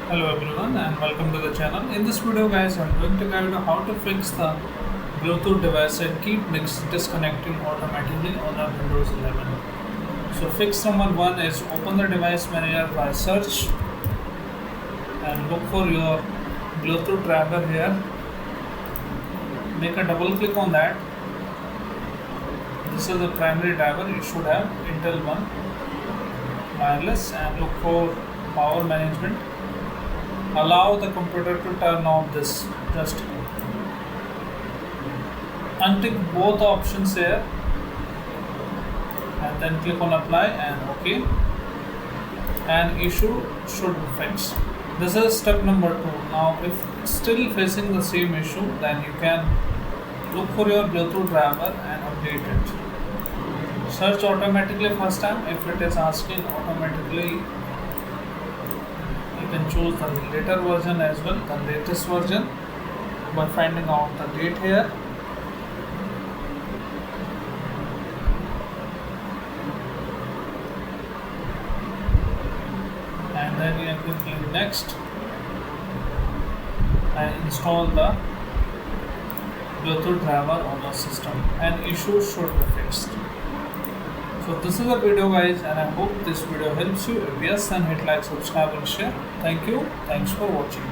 Hello everyone and welcome to the channel. In this video guys, I'm going to guide you how to fix the Bluetooth device and keep disconnecting automatically on a Windows 11. So fix number one is open the device manager by search and look for your Bluetooth driver here. Make a double click on that. This is the primary driver. You should have Intel one wireless and look for power management. Allow the computer to turn off this. Just untick both options here and then click on apply and OK, and issue should be fixed. This is step number 2. Now if it's still facing the same issue, then you can look for your Bluetooth driver and update it. Search automatically first time. If it is asking automatically, you can choose the later version as well, the latest version, by finding out the date here. And then you can click next and install the Bluetooth driver on the system, and issues should be fixed. So this is the video guys, and I hope this video helps you. If yes, then hit like, subscribe and share. Thank you. Thanks for watching.